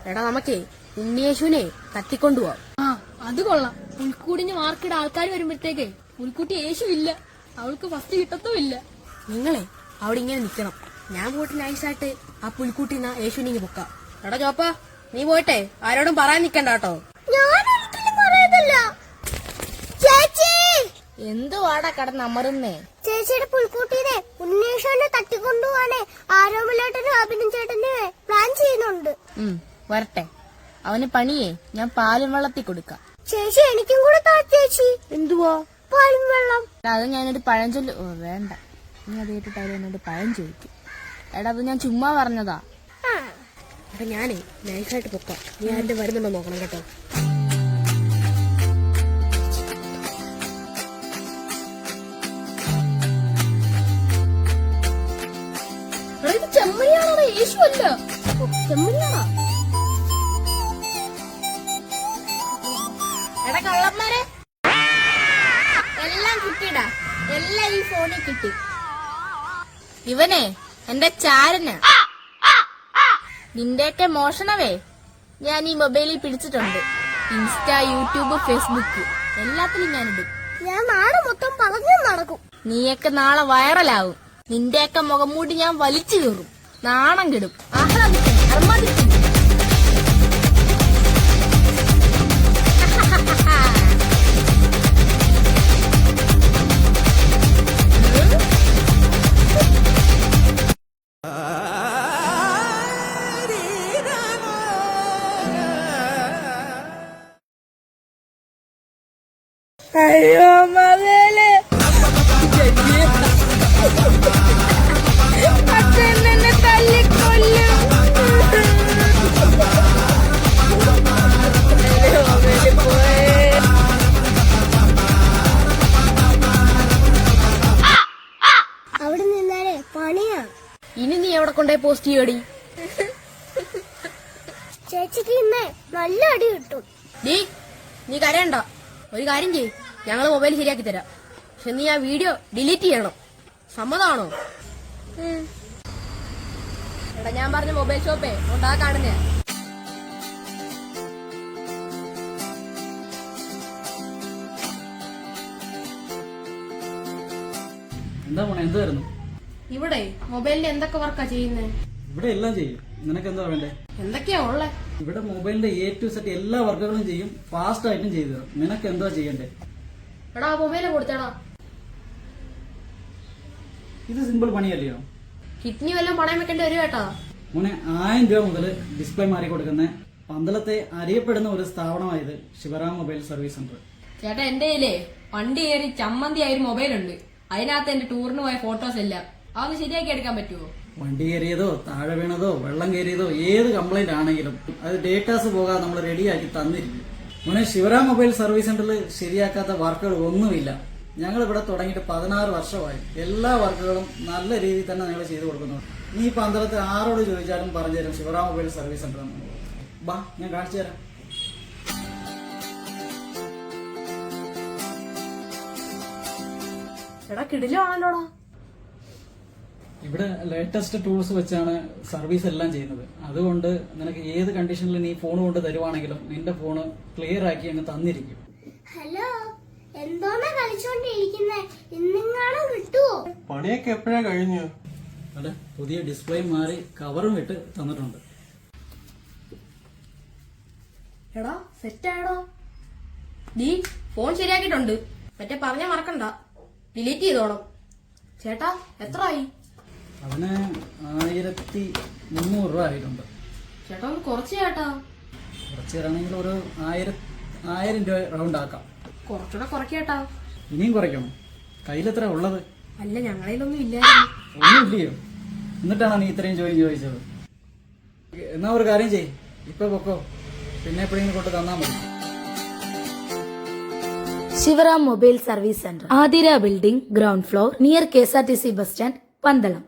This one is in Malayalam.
എടാ നമുക്കേ ഉണ്ണിയേശുവിനെ തട്ടിക്കൊണ്ടുപോവാം. ആ അത് കൊള്ളാം. പുൽക്കൂടിന് മാർക്കിട ആൾക്കാർ വരുമ്പോഴത്തേക്കേ പുൽക്കുട്ടി യേശു ഇല്ല, അവൾക്ക് ഫസ്റ്റ് കിട്ടത്തുമില്ല. നിങ്ങളെ അവിടെ ഇങ്ങനെ നിക്കണം. ഞാൻ പോയിട്ട് നൈസായിട്ട് ആ പുൽക്കൂട്ടിന്ന് യേശുവിനെ പൊക്കാം. എടാ ചോപ്പ, നീ പോയിട്ടെ ആരോടും പറയാൻ നിക്കണ്ട കേട്ടോ. എന്തുവാടാ കടന്നമറുന്നേ? ചേച്ചിയുടെ പുൽക്കൂട്ടിനെ ഉണ്ണീഷനെ തട്ടിക്കൊണ്ടുപോവാനേ ആരോമലേട്ടനും അഭിനും ചേട്ടനും പ്ലാൻ ചെയ്യുന്നുണ്ട്. വരട്ടെ, അവന് പണിയേ ഞാൻ പാലും വെള്ളത്തിൽ കൊടുക്കാം. ചേച്ചി എനിക്കും കൂടെ താ ചേച്ചി. എന്തുവാ? പാലും വെള്ളം. അത് ഞാനൊരു പഴഞ്ചൊല്ലു. വേണ്ട, നീ അത് കേട്ടിട്ടായാലും എന്നോട് പഴം ചോദിക്കും. എടാ അത് ഞാൻ ചുമ്മാ പറഞ്ഞതാ. അപ്പൊ ഞാനേ നൈസായിട്ട് പൊക്കാം. നീ ആരുടെ വരുന്നുണ്ടോ നോക്കണം കേട്ടോ. ചെമ്മരിയാണോ? യേശു അല്ല, ചെമ്മരിയാണോ? എടാ കള്ളന്മാരെ, എല്ലാം കിട്ടിടാ, എല്ലാം ഈ ഫോണിൽ കിട്ടി. ഇവനെ എന്റെ ചാരന്. നിന്റെയൊക്കെ മോഷണവേ ഞാൻ ഈ മൊബൈലിൽ പിടിച്ചിട്ടുണ്ട്. ഇൻസ്റ്റ, യൂട്യൂബ്, ഫേസ്ബുക്ക് എല്ലാത്തിലും ഞാനിടും. ഞാൻ നാട് മൊത്തം പറഞ്ഞു നടക്കും. നീയൊക്കെ നാളെ വൈറലാവും. നിന്റെയൊക്കെ മുഖംമൂടി ഞാൻ വലിച്ചു കയറും. നാണം കെടും. ആഹ്ലാദിക്കും, അർമാദിക്കും. അയ്യോ മകളെ, അച്ഛൻ എന്നെ തല്ലിക്കൊല്ലും. അവിടെ നിന്നാലേ പണിയാ. ഇനി നീ എവിടെ കൊണ്ടുപോയി പോസ്റ്റ് ചെയ്യടി? ചേച്ചിക്ക് ഇന്ന് നല്ല അടി കിട്ടും. നീ കരയണ്ട. ഒരു കാര്യം ചെയ്യ്, ഞങ്ങള് മൊബൈൽ ശരിയാക്കി തരാം. പക്ഷെ നീ ആ വീഡിയോ ഡിലീറ്റ് ചെയ്യണം. സമ്മതാണോ? എടാ ഞാൻ പറഞ്ഞ മൊബൈൽ ഷോപ്പേ ഉണ്ടാ കാണുന്നേ. എന്താ പോണേ? എന്തായിരുന്നു ഇവിടെ മൊബൈലിന്റെ എന്തൊക്കെ വർക്കാ ചെയ്യുന്നേ? ഇവിടെ എല്ലാം ചെയ്യും. നിനക്ക് എന്താ വേണ്ടേ? എന്തൊക്കെയാ ഉള്ളേ? ഇവിടെ മൊബൈലിന്റെ A to Z എല്ലാ വർക്കുകളും ചെയ്യും, ഫാസ്റ്റ് ആയിട്ടും ചെയ്തു തരും. നിനക്ക് എന്താ ചെയ്യണ്ടേ? എടാ മൊബൈല് കൊടുത്തേടാ. ഇത് സിമ്പിൾ പണിയല്ലയോ? കിഡ്നി വല്ലതും പണയം വെക്കേണ്ടി വരും കേട്ടാ. മോനെ 1000 രൂപ മുതൽ ഡിസ്പ്ലേ മാറി കൊടുക്കുന്ന പന്തളത്തെ അറിയപ്പെടുന്ന ഒരു സ്ഥാപനമായത് ശിവറാം മൊബൈൽ സർവീസ് സെന്റർ. ചേട്ടാ എന്റെ കയ്യിലേ വണ്ടി കയറി ചമ്മന്തി ആയൊരു മൊബൈൽ ഉണ്ട്. അതിനകത്ത് എന്റെ ടൂറിന് പോയ ഫോട്ടോസ് എല്ലാം. അതൊന്ന് ശരിയാക്കി എടുക്കാൻ പറ്റുമോ? വണ്ടി കയറിയതോ താഴെ വീണതോ വെള്ളം കയറിയതോ ഏത് കംപ്ലൈന്റ് ആണെങ്കിലും അത് ഡേറ്റാസ് പോകാതെ നമ്മൾ റെഡിയാക്കി തന്നിരിക്കും. മോനെ ശിവറാം മൊബൈൽ സർവീസ് സെന്ററിൽ ശരിയാക്കാത്ത വർക്കുകൾ ഒന്നുമില്ല. ഞങ്ങൾ ഇവിടെ തുടങ്ങിയിട്ട് 16 വർഷമായി. എല്ലാ വർക്കുകളും നല്ല രീതിയിൽ തന്നെ ഞങ്ങൾ ചെയ്തു കൊടുക്കുന്നുണ്ട്. നീ പന്തളത്ത് ആരോട് ചോദിച്ചാലും പറഞ്ഞു തരും ശിവറാം മൊബൈൽ സർവീസ് സെന്റർ. ബാ, ഞാൻ കാണിച്ചു തരാം. എടാ കിടിലാണല്ലോടാ. ഇവിടെ ലേറ്റസ്റ്റ് ടൂൾസ് വെച്ചാണ് സർവീസ് എല്ലാം ചെയ്യുന്നത്. അതുകൊണ്ട് നിനക്ക് ഏത് കണ്ടീഷനിൽ നീ ഫോൺ കൊണ്ട് തരുവാണെങ്കിലും നിന്റെ ഫോണ് ക്ലിയർ ആക്കി അങ്ങ് തന്നിരിക്കും. ഹലോ, എന്തോന്നാ കളിച്ചോണ്ടിരിക്കുന്നേ? ഇന്നെങ്ങാനും കിട്ടുവോ? പണിയൊക്കെ എപ്പോഴാ കഴിഞ്ഞു? അതെ, പുതിയ ഡിസ്പ്ലേ മാറി കവറും ഇട്ട് തന്നിട്ടുണ്ട്. എടാ സെറ്റായടാ. നീ ഫോൺ ശരിയാക്കിയിട്ടുണ്ട്. മറ്റേ പറഞ്ഞാ മറക്കണ്ട, ഡിലീറ്റ് ചെയ്തോണം. ചേട്ടാ എത്ര ആയി? അവന് 1300 രൂപ ആയിട്ടുണ്ട്. ചേട്ടാ ഒന്ന് കുറച്ച് ചേട്ടാ. കുറച്ച് തരാണെങ്കിൽ ഒരു 1000 രൂപ റൗണ്ട് ആക്കാം. കുറച്ചുകൂടെ കുറയ്ക്കേട്ടാ. ഇനിയും കുറയ്ക്കണം. കയ്യിലെത്ര ഉള്ളത്? അല്ല ഞങ്ങളതിലൊന്നും ഇല്ലായിരുന്നു. ഒന്നുമില്ലയോ? എന്നിട്ടാണോ നീ ഇത്രയും ചോദിച്ചത്? എന്നാ ഒരു കാര്യം ചെയ്യ്, ഇപ്പൊ പൊക്കോ, പിന്നെ എപ്പോഴെങ്കിലും കൊണ്ട് തന്നാ മതി. Shivaram mobile service centre, Athira building, ground floor, near KSRTC bus stand, Pandalam.